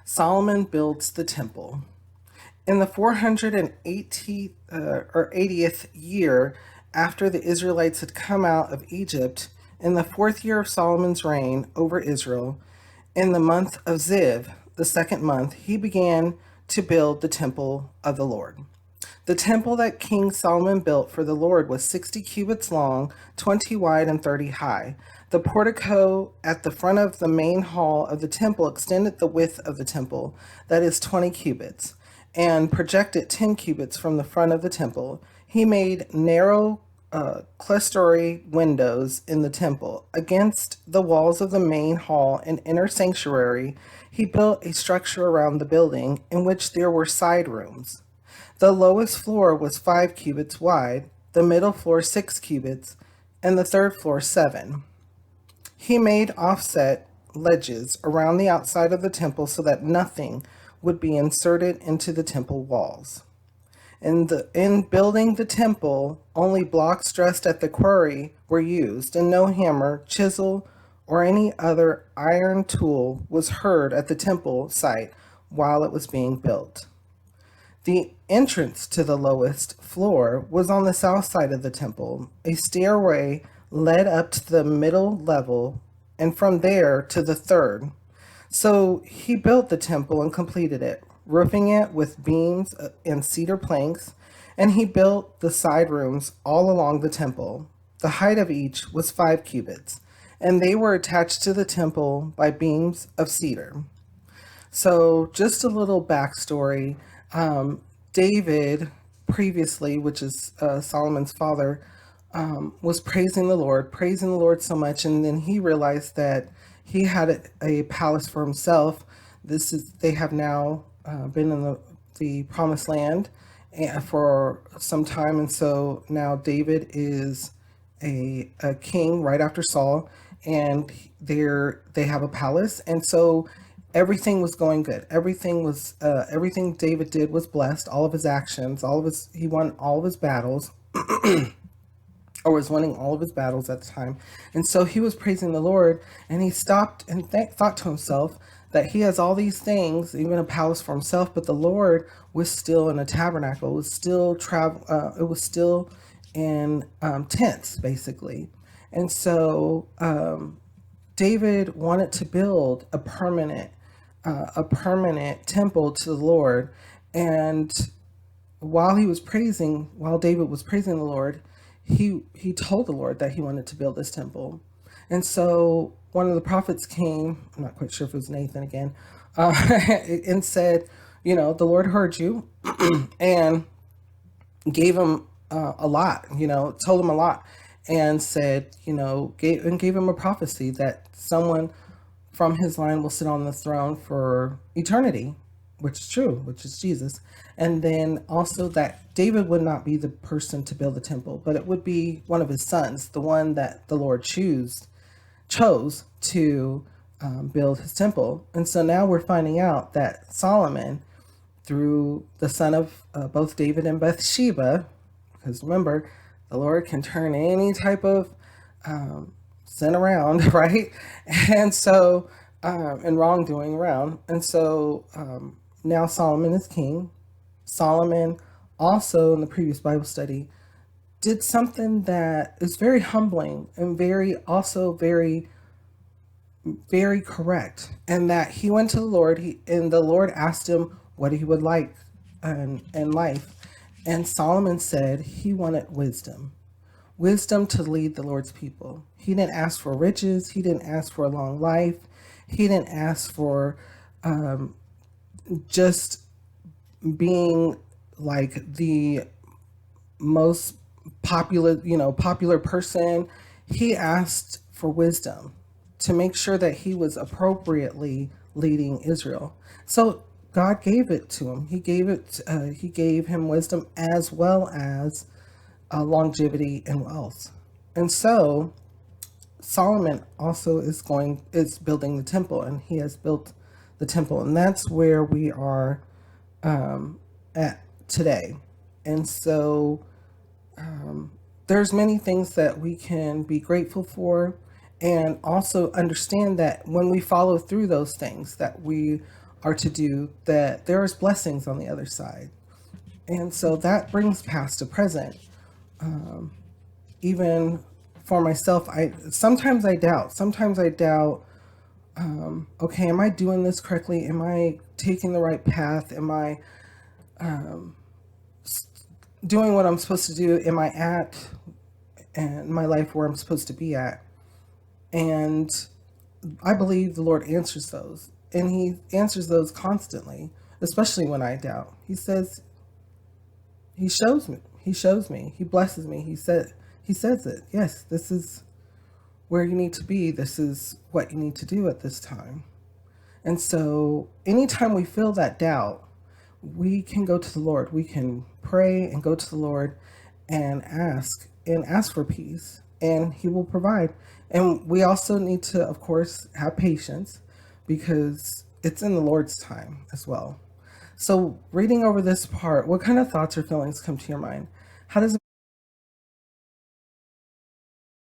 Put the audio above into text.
Solomon builds the temple. In the 480th or 80th year after the Israelites had come out of Egypt, in the fourth year of Solomon's reign over Israel, in the month of Ziv, the second month, he began to build the temple of the Lord. The temple that King Solomon built for the Lord was 60 cubits long, 20 wide, and 30 high. The portico at the front of the main hall of the temple extended the width of the temple, that is 20 cubits, and projected 10 cubits from the front of the temple. He made narrow clerestory windows in the temple. Against the walls of the main hall and inner sanctuary, he built a structure around the building in which there were side rooms. The lowest floor was 5 cubits wide, the middle floor 6 cubits, and the third floor 7. He made offset ledges around the outside of the temple so that nothing would be inserted into the temple walls. In building the temple, only blocks dressed at the quarry were used, and no hammer, chisel, or any other iron tool was heard at the temple site while it was being built. The entrance to the lowest floor was on the south side of the temple. A stairway led up to the middle level, and from there to the third. So he built the temple and completed it, roofing it with beams and cedar planks, and he built the side rooms all along the temple. The height of each was 5 cubits, and they were attached to the temple by beams of cedar. So, just a little backstory. David, previously, which is Solomon's father, was praising the Lord so much, and then he realized that he had a palace for himself. They have now been in the promised land for some time, and so now David is a king right after Saul, and they have a palace, and so everything was going good. Everything David did was blessed. All of his actions, he won all of his battles, or was winning all of his battles at the time. And so he was praising the Lord, and he stopped and thought to himself that he has all these things, even a palace for himself, but the Lord was still in a tabernacle. It was still it was still in tents, basically. And so David wanted to build a permanent temple to the Lord. And while David was praising the Lord, he told the Lord that he wanted to build this temple. And so one of the prophets came, I'm not quite sure if it was Nathan again, and said, the Lord heard you and gave him a lot, told him a lot, and said, gave him a prophecy that someone from his line will sit on the throne for eternity, which is true, which is Jesus. And then also that David would not be the person to build the temple, but it would be one of his sons, the one that the Lord chose to build his temple. And so now we're finding out that Solomon, through the son of both David and Bathsheba, because remember, the Lord can turn any type of sin around, right? And so, and wrongdoing around. And so now Solomon is king. Solomon also, in the previous Bible study, did something that is very humbling and very, very correct. And that he went to the Lord, and the Lord asked him what he would like in life. And Solomon said he wanted wisdom to lead the Lord's people. He didn't ask for riches. He didn't ask for a long life. He didn't ask for just being like the most popular person. He asked for wisdom to make sure that he was appropriately leading Israel. So God gave it to him. He gave him wisdom as well as longevity and wealth. And so Solomon also is building the temple, and he has built the temple, and that's where we are at today. And so there's many things that we can be grateful for, and also understand that when we follow through those things, that we are to do, that there is blessings on the other side. And so that brings past to present. Even for myself, I sometimes I doubt. Sometimes I doubt. Okay, am I doing this correctly? Am I taking the right path? Am I doing what I'm supposed to do? Am I at in my life where I'm supposed to be at? And I believe the Lord answers those, and He answers those constantly, especially when I doubt. He says, He shows me. He shows me. He blesses me. He says it. Yes, this is where you need to be. This is what you need to do at this time. And so, anytime we feel that doubt, we can go to the Lord. We can pray and go to the Lord and ask for peace, and He will provide. And we also need to, of course, have patience, because it's in the Lord's time as well. So, reading over this part, what kind of thoughts or feelings come to your mind? How does